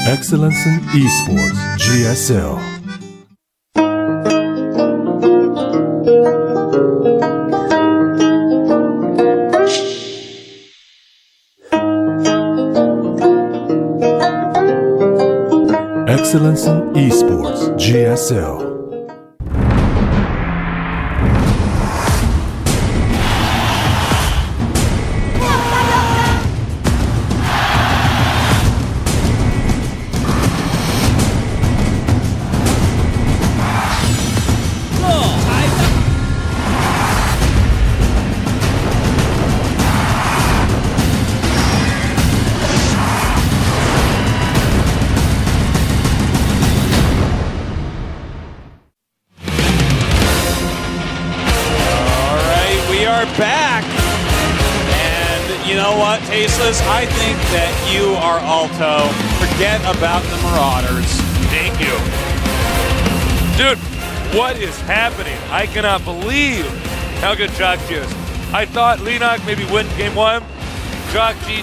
Excellence in Esports, GSL. Excellence in Esports, GSL. Back, and you know what, Tasteless? I think that you are Alto. Forget about the Marauders. Thank you. Dude, what is happening? I cannot believe how good Jjakji is. I thought Leenock maybe win game one. Jjakji,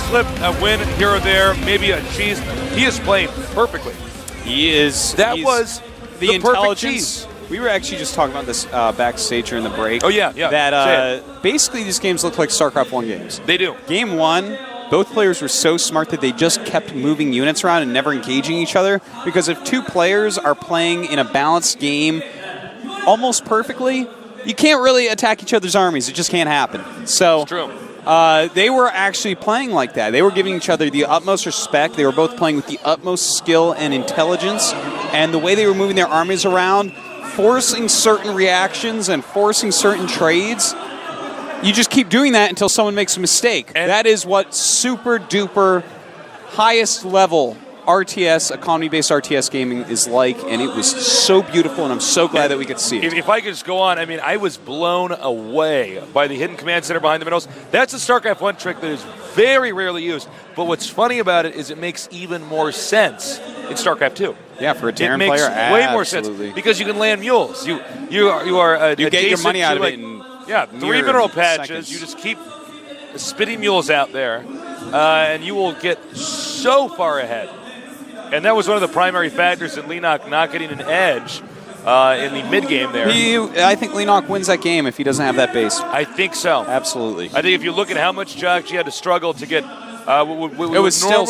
slip a win here or there, maybe a cheese. He is playing perfectly. He is. That was the intelligence. Cheese. We were actually just talking about this backstage during the break. Oh, yeah. That basically these games look like StarCraft 1 games. They do. Game 1, both players were so smart that they just kept moving units around and never engaging each other. Because if two players are playing in a balanced game almost perfectly, you can't really attack each other's armies. It just can't happen. So it's true. They were actually playing like that. They were giving each other the utmost respect. They were both playing with the utmost skill and intelligence. And the way they were moving their armies around, forcing certain reactions and forcing certain trades, you just keep doing that until someone makes a mistake. And that is what super duper highest level RTS, economy-based RTS gaming is like, and it was so beautiful, and I'm so glad that we could see it. If I could just go on, I was blown away by the hidden command center behind the middles. That's a StarCraft 1 trick that is very rarely used, but what's funny about it is it makes even more sense in StarCraft 2. Yeah, for a Terran player, it makes way more sense because you can land mules. You get your money out of it. In 3 mineral patches. Seconds. You just keep spitting mules out there, and you will get so far ahead. And that was one of the primary factors in Leenock not getting an edge in the mid game there. I think Leenock wins that game if he doesn't have that base. I think so. Absolutely. I think if you look at how much Jjakji had to struggle to get. It was still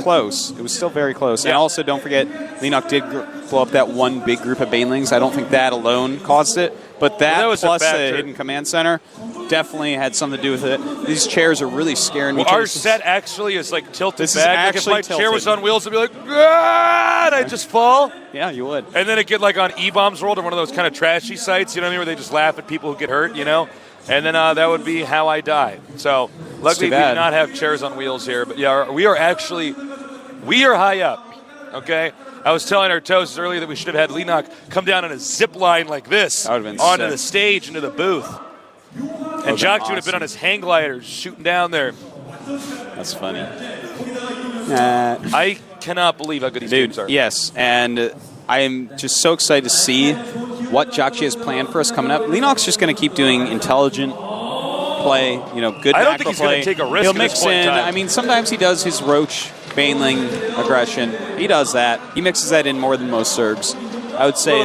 close. It was still very close. Yeah. And also, don't forget, Leenock did blow up that one big group of banelings. I don't think that alone caused it. But that plus the hidden command center definitely had something to do with it. These chairs are really scaring me. Our set actually is like tilted this back. Is like if my chair was on wheels, I'd be like, ah, and I'd just fall. Yeah, you would. And then it'd get like on E-Bombs World or one of those kind of trashy sites, where they just laugh at people who get hurt, And then that would be how I die. So luckily we do not have chairs on wheels here. But yeah, we are high up, okay? I was telling our toasts earlier that we should have had Leenock come down on a zip line like this onto the stage, into the booth. And Jjakji would have been on his hang glider shooting down there. That's funny. I cannot believe how good these games are. Yes, and I am just so excited to see what Jjakji has planned for us coming up. Leenock's just going to keep doing intelligent play, good I don't think he's going to take a risk. He'll mix in. Sometimes he does his Roach Baneling aggression. He does that. He mixes that in more than most Zergs. I would say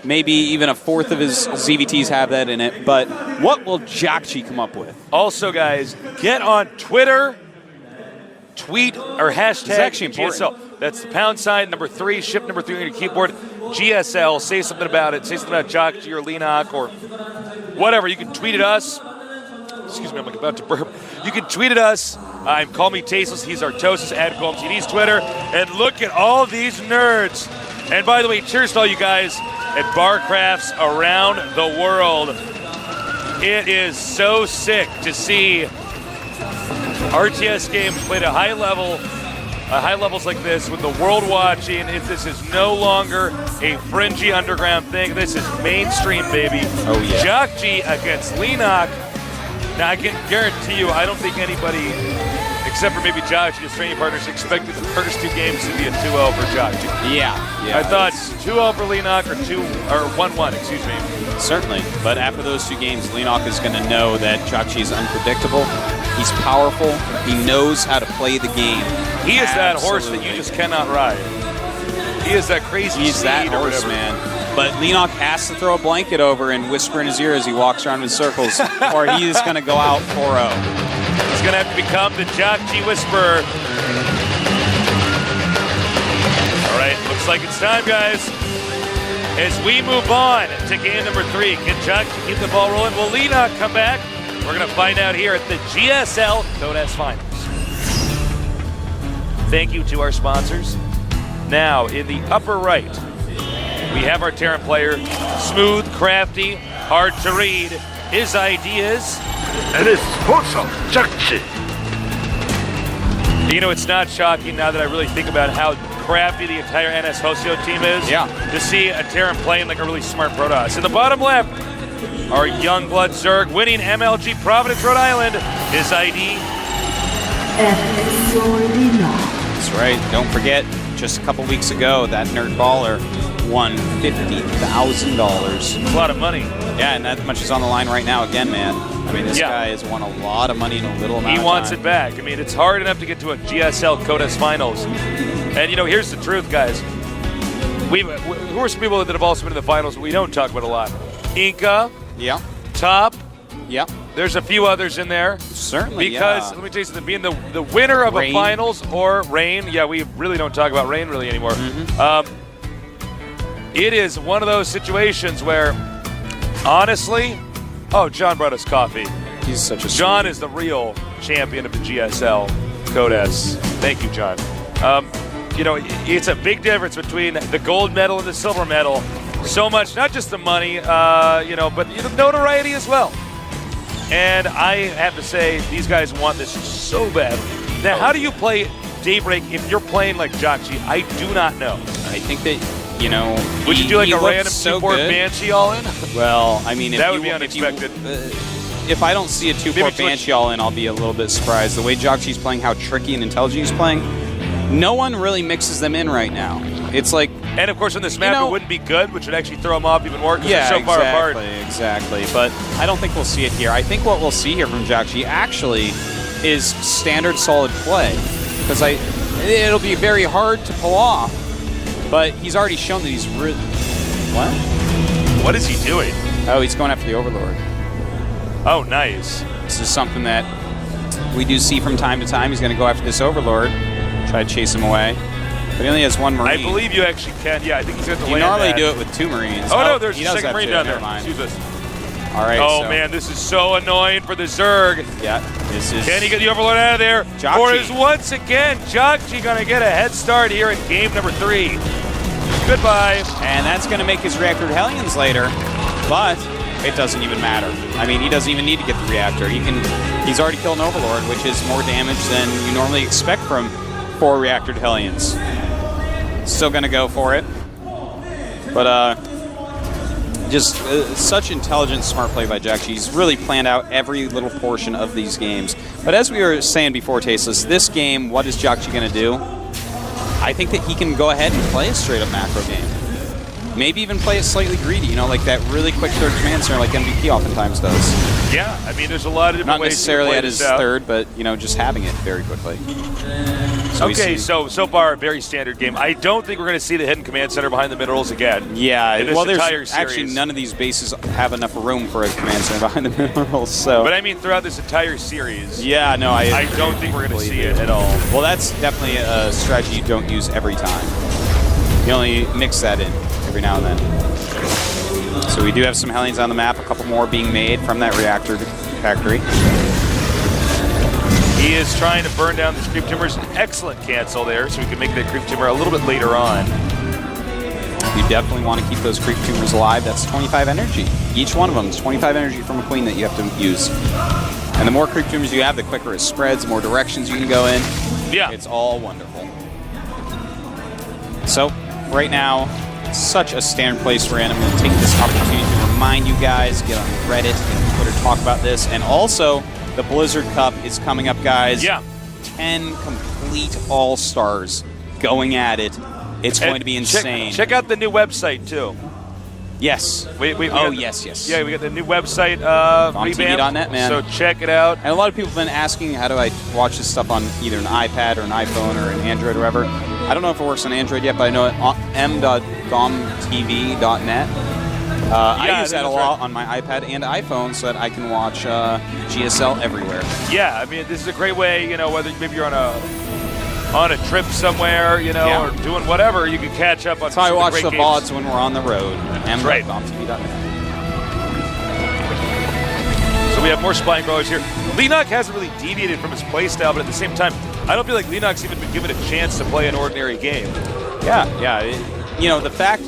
maybe even a fourth of his ZVTs have that in it. But what will Jjakji come up with? Also, guys, get on Twitter, tweet or hashtag. It's actually important. GSL. That's the #, number 3, ship number 3 on your keyboard. GSL. Say something about it. Say something about Jjakji or Leenock or whatever. You can tweet at us. Excuse me, I'm about to burp. You can tweet at us. Call me Tasteless. He's our Toasters at ColeMTV's Twitter. And look at all these nerds. And by the way, cheers to all you guys at Barcrafts around the world. It is so sick to see RTS games played at high levels like this with the world watching. If this is no longer a fringy underground thing, this is mainstream, baby. Oh, yeah. Jjakji against Leenock. Now, I can guarantee you, I don't think anybody, except for maybe Jjakji, his training partners, expected the first 2 games to be a 2-0 for Jjakji. Yeah. I thought 2-0 for Leenock or 1-1, excuse me. Certainly. But after those 2 games, Leenock is going to know that Jjakji is unpredictable. He's powerful. He knows how to play the game. He is that horse that Absolutely. you just cannot ride. He is that crazy He's that steed or horse, whatever. man. But Leenock has to throw a blanket over and whisper in his ear as he walks around in circles, or he is going to go out 4-0. He's going to have to become the Jjakji Whisperer. All right, looks like it's time, guys. As we move on to game number 3, can Jjakji keep the ball rolling? Will Leenock come back? We're going to find out here at the GSL Codas Finals. Thank you to our sponsors. Now, in the upper right, we have our Terran player, smooth, crafty, hard to read. His ideas. And it's also Jjakji. You know, it's not shocking now that I really think about how crafty the entire NS Hosio team is. Yeah. To see a Terran playing like a really smart Protoss. In the bottom left, our young blood Zerg winning MLG Providence, Rhode Island. His ID. That's right. Don't forget, just a couple weeks ago, that nerd baller won $50,000. It's a lot of money. Yeah, and that much is on the line right now again, man. I mean, this Yeah. guy has won a lot of money in a little amount He of wants time. it back. I mean, it's hard enough to get to a GSL Codas Finals. And, you know, here's the truth, guys. Who are some people that have also been in the finals that we don't talk about a lot? Inca, Yeah, Top. yeah, There's a few others in there. certainly. Because, yeah. let me tell you something, being the winner of Rain. a finals or Rain, yeah, we really don't talk about Rain really anymore. It is one of those situations where, honestly, John brought us coffee. He's such a John is the real champion of the GSL Codas. Thank you, John. You know, it's a big difference between the gold medal and the silver medal. So much, not just the money, you know, but the notoriety as well. And I have to say, these guys want this so badly. Now, how do you play Daybreak if you're playing like Jjakji? I do not know. I think that, you know, Would you do like he a looked random so two-board good. Banshee all in? Well, I mean, if That you, would be if you- unexpected. if I don't see a 2-4 Maybe switch- Banshee all in, I'll be a little bit surprised. The way Jjakji's playing, how tricky and intelligent he's playing, no one really mixes them in right now. It's like, And of course, on this map, know- it wouldn't be good, which would actually throw them off even more because yeah, they're so far apart. exactly. But I don't think we'll see it here. I think what we'll see here from Jjakji actually is standard solid play, because it'll be very hard to pull off. But he's already shown that he's really. What? What is he doing? Oh, he's going after the Overlord. Oh, nice. This is something that we do see from time to time. He's going to go after this Overlord, try to chase him away. But he only has one Marine. I believe you actually can. Yeah, I think he's going to You land normally that. do it with 2 Marines. Oh, no, there's he a does second have Marine two. down there. Never mind. Excuse us. All right. Oh, so, man, this is so annoying for the Zerg. Yeah, this is. Can he get the Overlord out of there? Jjakji. Or is once again Jjakji going to get a head start here in game number 3? Goodbye. And that's going to make his reactor Hellions later, but it doesn't even matter. I mean, he doesn't even need to get the reactor. He's already killed an Overlord, which is more damage than you normally expect from 4 reactor Hellions. Still going to go for it, but just such intelligent, smart play by Jjakji. He's really planned out every little portion of these games. But as we were saying before, Tasteless, this game, what is Jjakji going to do? I think that he can go ahead and play a straight-up macro game. Maybe even play it slightly greedy, you know, like that really quick third command center like MVP oftentimes does. Yeah, I mean, there's a lot of different Not ways necessarily to at play his this out. third, but, you know, just having it very quickly. So we Okay, see- so far a very standard game. I don't think we're going to see the hidden command center behind the minerals again. Yeah, in this well, entire there's series. actually none of these bases have enough room for a command center behind the minerals, so... But I mean, throughout this entire series, yeah, no, I don't think we're going to see it at all. Well, that's definitely a strategy you don't use every time. You only mix that in every now and then. So we do have some Hellions on the map, a couple more being made from that reactor factory. He is trying to burn down this creep timber. Excellent cancel there, so we can make that creep timber a little bit later on. You definitely want to keep those creep tumors alive. That's 25 energy. Each one of them is 25 energy from a queen that you have to use. And the more creep tumors you have, the quicker it spreads, the more directions you can go in. Yeah. It's all wonderful. So, right now, such a standard place we're in. I'm going to take this opportunity to remind you guys, get on Reddit and Twitter, talk about this. And also, the Blizzard Cup is coming up, guys. Yeah. 10 complete all-stars going at it. It's going to be insane. Check out the new website, too. Yes. Yes. Yeah, we got the new website VomTV.net, man. So check it out. And a lot of people have been asking, how do I watch this stuff on either an iPad or an iPhone or an Android or whatever. I don't know if it works on Android yet, but I know it m.vomtv.net. I use that a lot on my iPad and iPhone so that I can watch GSL everywhere. Yeah, I mean, this is a great way, whether maybe you're on a trip somewhere, or doing whatever, you can catch up on. That's how I watch the games. VODs when we're on the road. Right. m.vomtv.net. So we have more spine crawlers here. Leenock hasn't really deviated from his play style, but at the same time, I don't feel like Leenock's even been given a chance to play an ordinary game. Yeah. The fact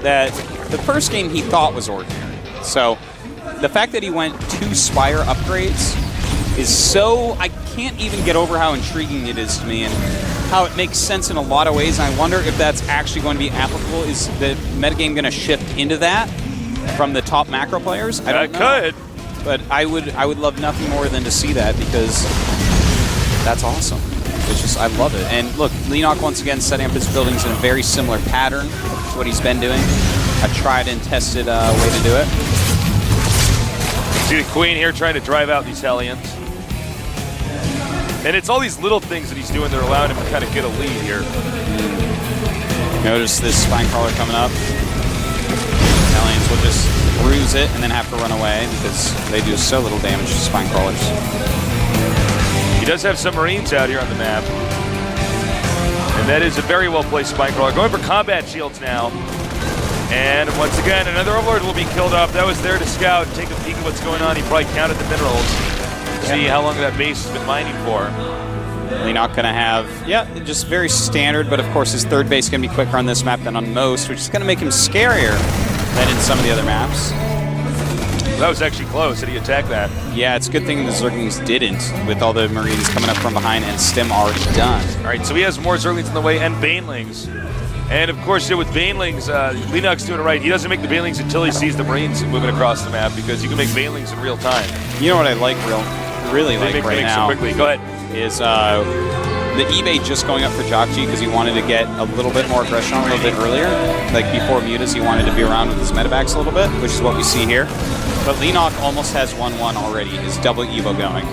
that the first game he thought was ordinary. So the fact that he went 2 Spire upgrades is so... I can't even get over how intriguing it is to me and how it makes sense in a lot of ways. And I wonder if that's actually going to be applicable. Is the metagame going to shift into that from the top macro players? I don't know. Could. But I would love nothing more than to see that because that's awesome. It's just, I love it. And look, Leenock once again setting up his buildings in a very similar pattern to what he's been doing. A tried and tested way to do it. See the Queen here trying to drive out these Hellions. And it's all these little things that he's doing that are allowing him to kind of get a lead here. Notice this spine crawler coming up. Hellions will just bruise it and then have to run away because they do so little damage to spine crawlers. He does have some Marines out here on the map. And that is a very well-placed spine crawler. Going for combat shields now. And once again, another Overlord will be killed off. That was there to scout and take a peek at what's going on. He probably counted the minerals. See how long that base has been mining for. Leenock going to have, just very standard, but of course his third base is going to be quicker on this map than on most, which is going to make him scarier than in some of the other maps. That was actually close. Did he attack that? Yeah, it's a good thing the Zerglings didn't, with all the Marines coming up from behind and Stim already done. All right, so he has more Zerglings in the way and Banelings. And of course, with Banelings, Leenock's doing it right. He doesn't make the Banelings until he sees the Marines moving across the map because you can make Banelings in real time. You know what I really like right now quickly. Go ahead. Is the eBay just going up for Jjakji because he wanted to get a little bit more aggression on a little bit earlier. Like before Mutas, he wanted to be around with his medevacs a little bit, which is what we see here. But Leenock almost has 1-1 already. His double Evo going.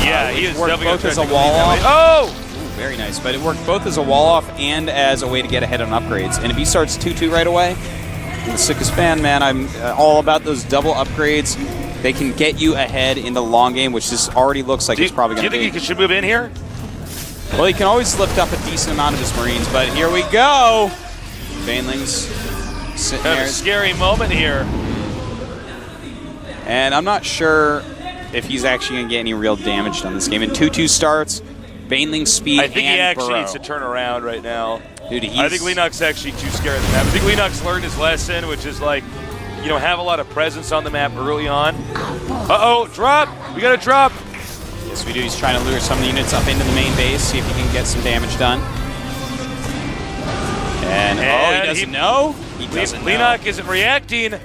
Yeah, he is worked both as a wall off. Oh! Ooh, very nice. But it worked both as a wall off and as a way to get ahead on upgrades. And if he starts 2-2 right away, I'm the sickest fan, man. I'm all about those double upgrades. They can get you ahead in the long game, which this already looks like it's probably going to be. Do you think he should move in here? Well, he can always lift up a decent amount of his Marines, but here we go. Banelings sitting there. A scary moment here. And I'm not sure if he's actually going to get any real damage done this game. In 2-2 starts, Baneling speed I think and he actually burrow. needs to turn around right now. Dude, I think Leenock's actually too scared of the map. I think Leenock's learned his lesson, which is like, have a lot of presence on the map early on. Uh-oh, drop! We got a drop! Yes, we do. He's trying to lure some of the units up into the main base, see if he can get some damage done. And he doesn't know? He doesn't know. Leenock isn't reacting.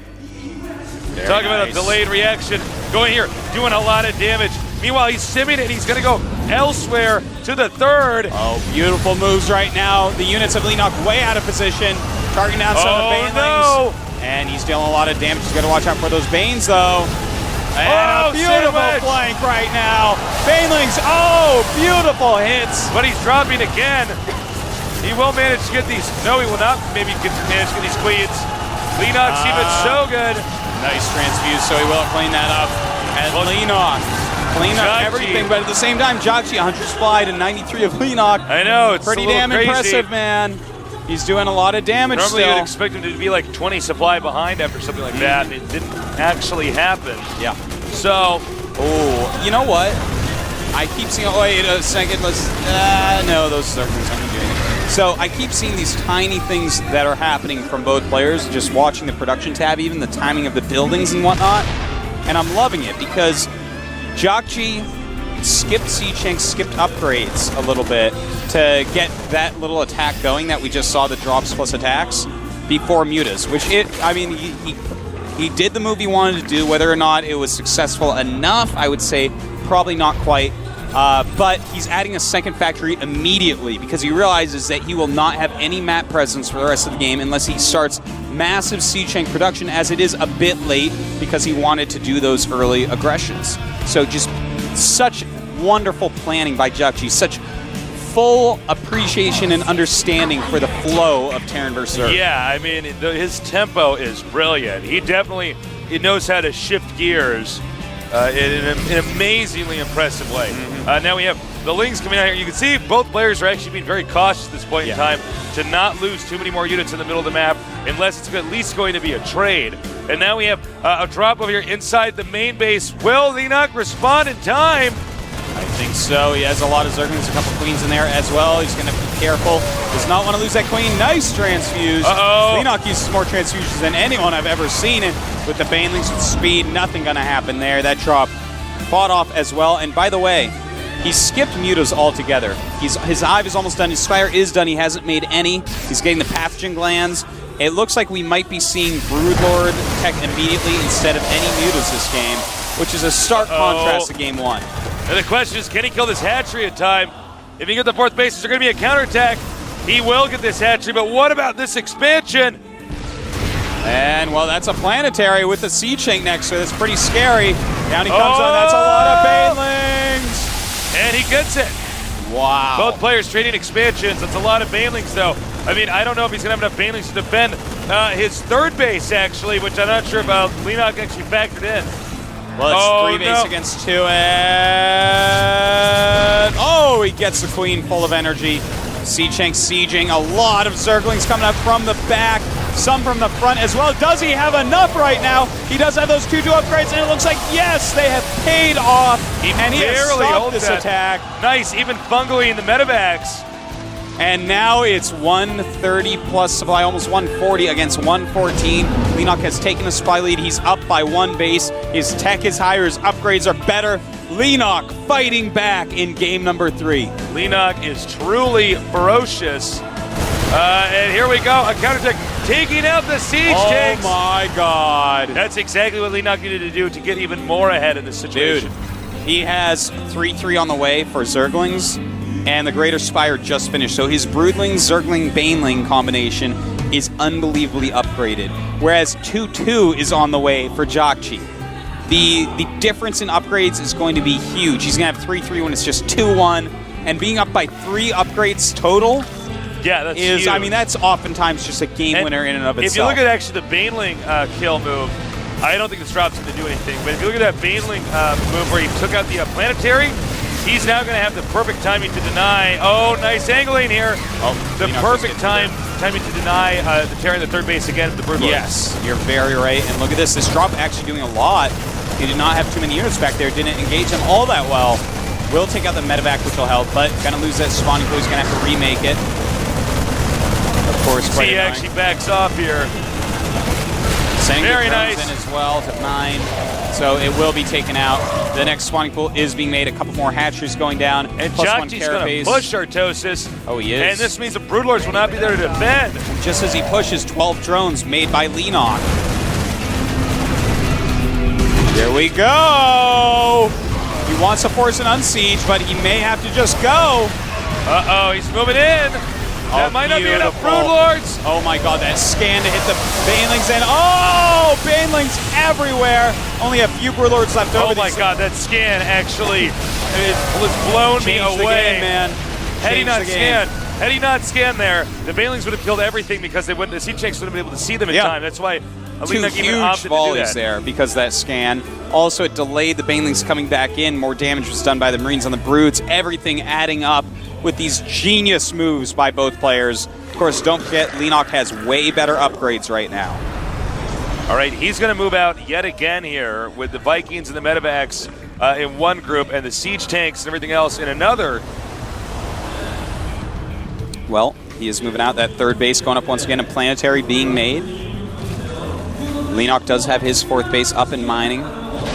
Talk about a delayed reaction. Going here, doing a lot of damage. Meanwhile, he's simming and he's going to go elsewhere to the third. Oh, beautiful moves right now. The units of Leenock way out of position. Targeting down some of the Banelings. No. And he's dealing a lot of damage. He's got to watch out for those Banes, though. And a beautiful flank right now. Banelings, beautiful hits. But he's dropping again. He will manage to get these. No, he will not. Maybe he can manage to get these queens. Leenock's even so good. Nice transfuse, so he will clean that up. And Leenock clean up everything, but at the same time, Jjakji 100 supply to 93 of Leenock. I know, it's pretty a little damn crazy. Impressive, man. He's doing a lot of damage Normally still. you'd expect him to be like 20 supply behind after something like that, and it didn't actually happen. Yeah. So, you know what? I keep seeing, wait a second, no, those circles aren't doing it. So I keep seeing these tiny things that are happening from both players, just watching the production tab, even the timing of the buildings and whatnot, and I'm loving it because Jjakji skipped Siege, skipped upgrades a little bit to get that little attack going that we just saw, the drops plus attacks, before Mutas, which he did the move he wanted to do. Whether or not it was successful enough, I would say probably not quite. But he's adding a second factory immediately because he realizes that he will not have any map presence for the rest of the game unless he starts massive siege tank production, as it is a bit late because he wanted to do those early aggressions. So just such wonderful planning by Jjakji, such full appreciation and understanding for the flow of Terran versus Earth. Yeah, I mean, his tempo is brilliant. He knows how to shift gears in an amazingly impressive way. Now we have the Lings coming out here. You can see both players are actually being very cautious at this point in time to not lose too many more units in the middle of the map unless it's at least going to be a trade. And now we have a drop over here inside the main base. Will Leenock respond in time? I think so. He has a lot of Zerglings, a couple queens in there as well. He's going to be careful. Does not want to lose that queen. Nice transfuse. Leenock uses more transfusions than anyone I've ever seen. And with the Banelings with speed, nothing going to happen there. That drop fought off as well. And by the way, he skipped mutas altogether. His hive is almost done. His spire is done. He hasn't made any. He's getting the pathogen glands. It looks like we might be seeing Broodlord tech immediately instead of any mutas this game, which is a stark contrast to game one. And the question is, can he kill this hatchery in time? If he gets the fourth base, is there going to be a counterattack? He will get this hatchery, but what about this expansion? And, well, that's a planetary with the siege tank next to it. It's pretty scary. Down he comes on. That's a lot of Banelings. And he gets it. Wow. Both players trading expansions. That's a lot of Banelings, though. I mean, I don't know if he's going to have enough Banelings to defend his third base, actually, which I'm not sure about. Leenock actually factored in. Well, it's 3 base against 2, and he gets the queen full of energy. Siege tank sieging, a lot of Zerglings coming up from the back, some from the front as well. Does he have enough right now? He does have those 2-2 upgrades, and it looks like, yes, they have paid off, and he has stopped this attack. Nice, even bungling the medevacs. And now it's 130 plus supply, almost 140 against 114. Leenock has taken a supply lead. He's up by 1 base. His tech is higher. His upgrades are better. Leenock fighting back in game number 3. Leenock is truly ferocious. And here we go, a counterattack, taking out the siege tanks. Oh my God. That's exactly what Leenock needed to do to get even more ahead in this situation. Dude, he has 3-3 on the way for Zerglings. And the Greater Spire just finished. So his Broodling, Zergling, Baneling combination is unbelievably upgraded. Whereas 2-2 is on the way for Jjakji. The difference in upgrades is going to be huge. He's going to have 3-3 when it's just 2-1. And being up by 3 upgrades total that's is, huge. I mean, that's oftentimes just a game winner in and of itself. If you look at actually the Baneling kill move, I don't think this drop's going to do anything. But if you look at that Baneling move where he took out the planetary, he's now going to have the perfect timing to deny. Oh, nice angling here. The perfect timing to deny the Terran the third base again for the Broodlord. Yes, you're very right. And look at this. This drop actually doing a lot. He did not have too many units back there. Didn't engage them all that well. Will take out the medevac, which will help, but going to lose that spawning pool. He's going to have to remake it. Of course, he actually backs off here. Very nice. In as well to 9. So it will be taken out. The next spawning pool is being made. A couple more hatcheries going down. And +1 Jjakji's going to push Artosis. Oh, he is. And this means the Broodlords will not be there to defend. Just as he pushes 12 drones made by Leenock. Here we go. He wants to force an unsiege, but he may have to just go. Uh-oh, he's moving in. That might not be enough Broodlords. Oh my God, that scan to hit the Banelings in. Oh, Banelings everywhere. Only a few Broodlords left over. Oh my God, that scan actually has blown me away. The game, man. Had he not scanned there, the Banelings would have killed everything because the siege tanks wouldn't have been able to see them in time. That's why Two huge volleys there because of that scan. Also, it delayed the Banelings coming back in. More damage was done by the Marines on the Broods. Everything adding up with these genius moves by both players. Of course, don't forget, Leenock has way better upgrades right now. All right, he's going to move out yet again here with the Vikings and the medevacs in one group and the siege tanks and everything else in another. Well, he is moving out. That third base going up once again, a planetary being made. Leenock does have his fourth base up and mining.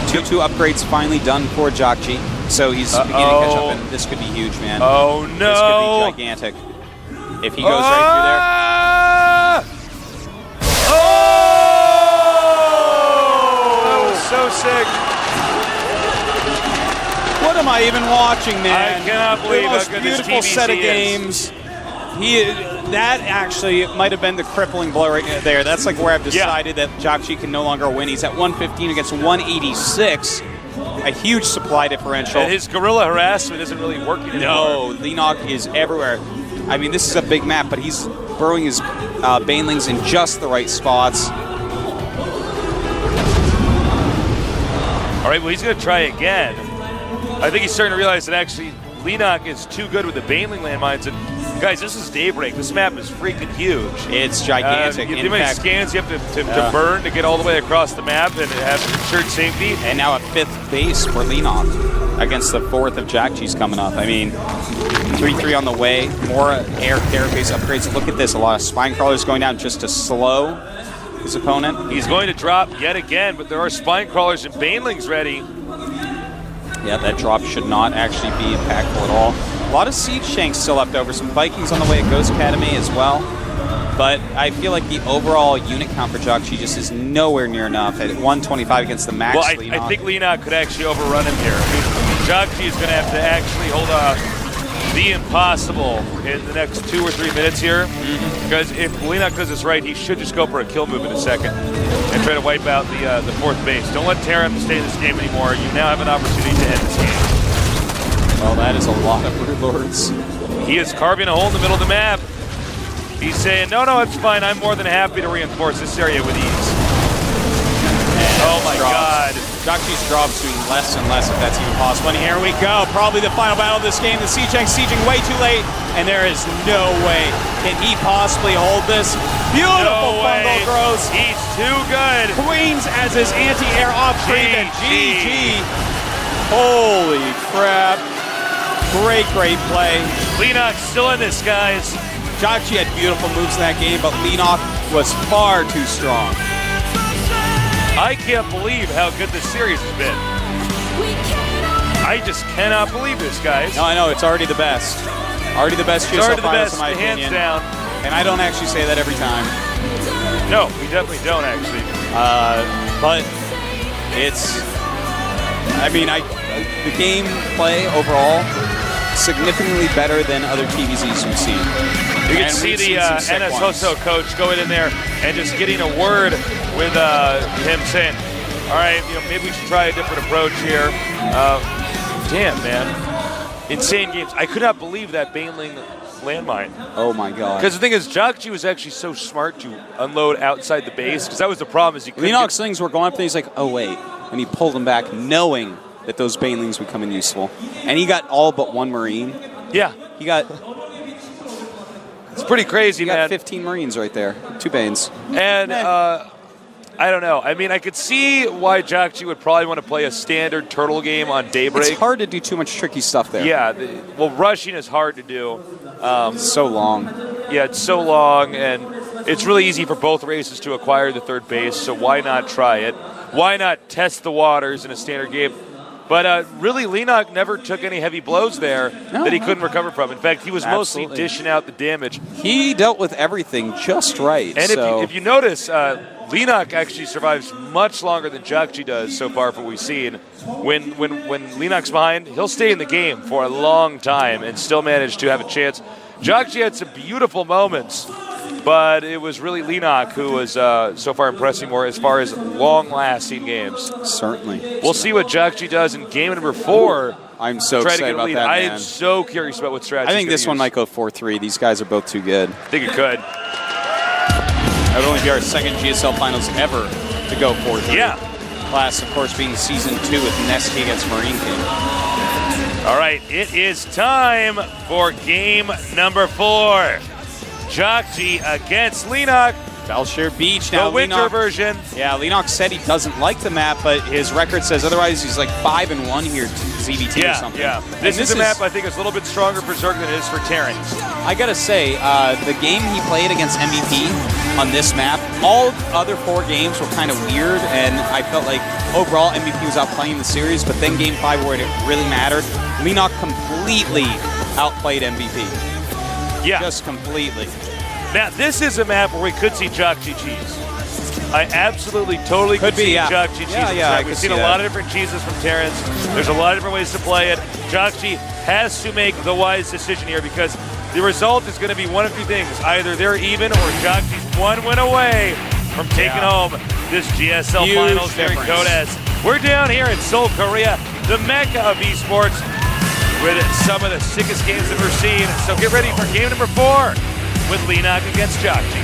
2-2 upgrades finally done for Jjakji. So he's beginning to catch up, and this could be huge, man. Oh, no. This could be gigantic. If he goes right through there. That was so sick. What am I even watching, man? I cannot believe the how most good this beautiful TBC set of is. games. That actually might have been the crippling blow right there. That's like where I've decided that Jjakji can no longer win. He's at 115 against 186. A huge supply differential. And his guerrilla harassment isn't really working anymore. No, Leenock is everywhere. I mean, this is a big map, but he's burrowing his banelings in just the right spots. All right, well, he's going to try again. I think he's starting to realize that actually Leenock is too good with the baneling landmines. And guys, this is Daybreak. This map is freaking huge. It's gigantic. You know how many scans you have to burn to get all the way across the map and have ensured safety? And now a 5th base for Leenock against the 4th of Jjakji's coming up. I mean, 3-3 on the way. More air carapace upgrades. Look at this. A lot of spine crawlers going down just to slow his opponent. He's going to drop yet again, but there are spine crawlers and banelings ready. Yeah, that drop should not actually be impactful at all. A lot of siege shanks still left over. Some Vikings on the way at Ghost Academy as well. But I feel like the overall unit count for Jjakji just is nowhere near enough at 125 against the max. Well, Leenock. I think Leenock could actually overrun him here. Jjakji is going to have to actually hold the impossible in the next 2 or 3 minutes here. Because if Leenock does this right, he should just go for a kill move in a second and try to wipe out the 4th base. Don't let Terran stay in this game anymore. You now have an opportunity to end this game. Well, that is a lot of Brood Lords. He is carving a hole in the middle of the map. He's saying, no, it's fine. I'm more than happy to reinforce this area with ease. Oh my God. Jjakji's drops doing less and less if that's even possible. And here we go. Probably the final battle of this game. The siege tank sieging way too late. And there is no way. Can he possibly hold this? Beautiful fungal growth. He's too good. Queens as his anti-air offgrade. And GG. Holy crap. Great play. Leenock's still in this, guys. Jjakji had beautiful moves in that game, but Leenock was far too strong. I can't believe how good this series has been. I just cannot believe this, guys. No, I know. It's already the best. Already the best GSL finals, in my hands opinion. down. And I don't actually say that every time. No, we definitely don't, actually. But it's... I mean, the game play overall, significantly better than other TVZs we've seen. You can see the NS Hoso coach going in there and just getting a word with him saying, all right, maybe we should try a different approach here. Damn, man. Insane games. I could not believe that baneling landmine. Oh, my God. Because the thing is, Jjakji was actually so smart to unload outside the base, because that was the problem. Is he couldn't Leenock's things were going up, and he's like, oh, wait. And he pulled them back, knowing that those banelings would come in useful. And he got all but 1 Marine. Yeah. He got... It's pretty crazy, man. He got 15 Marines right there. 2 Banes. And I don't know. I mean, I could see why Jjakji would probably want to play a standard turtle game on Daybreak. It's hard to do too much tricky stuff there. Yeah. Well, rushing is hard to do. So long. Yeah, it's so long, and it's really easy for both races to acquire the 3rd base, so why not try it? Why not test the waters in a standard game? But really, Leenock never took any heavy blows there that he couldn't recover from. In fact, he was mostly dishing out the damage. He dealt with everything just right. And if you notice, Leenock actually survives much longer than Jjakji does so far from what we've seen. When Leenock's behind, he'll stay in the game for a long time and still manage to have a chance. Jjakji had some beautiful moments, but it was really Leenock who was so far impressing more as far as long-lasting games. Certainly. We'll see what Jjakji does in game number 4. I'm so excited about that, I man. am so curious about what strategy. I think this one might go 4-3. These guys are both too good. I think it could. That would only be our 2nd GSL finals ever to go 4-3. Yeah. Last, of course, being Season 2 with Neski against Marine King. All right, it is time for game number 4. Jjakji against Leenock. Belshire Beach now. The winter version. Yeah, Leenock said he doesn't like the map, but his record says otherwise. He's like 5-1 here to ZBT or something. Yeah, this is a map I think is a little bit stronger for Zerg than it is for Terran. I gotta say, the game he played against MVP on this map, all other 4 games were kind of weird, and I felt like overall MVP was outplaying the series, but then game 5 where it really mattered, Leenock completely outplayed MVP. Yeah. Just completely. Now, this is a map where we could see Jjakji cheese. I absolutely, totally could see Jjakji cheese. I We've could seen see a that. lot of different cheeses from Terrence. There's a lot of different ways to play it. Jjakji has to make the wise decision here because the result is going to be one of two things. Either they're even or Jjakji's one win away from taking home this GSL Huge Finals here in difference. Kodes. We're down here in Seoul, Korea, the mecca of esports, with some of the sickest games that we're seeing. So get ready for game number 4 with Leenock against Jjakji.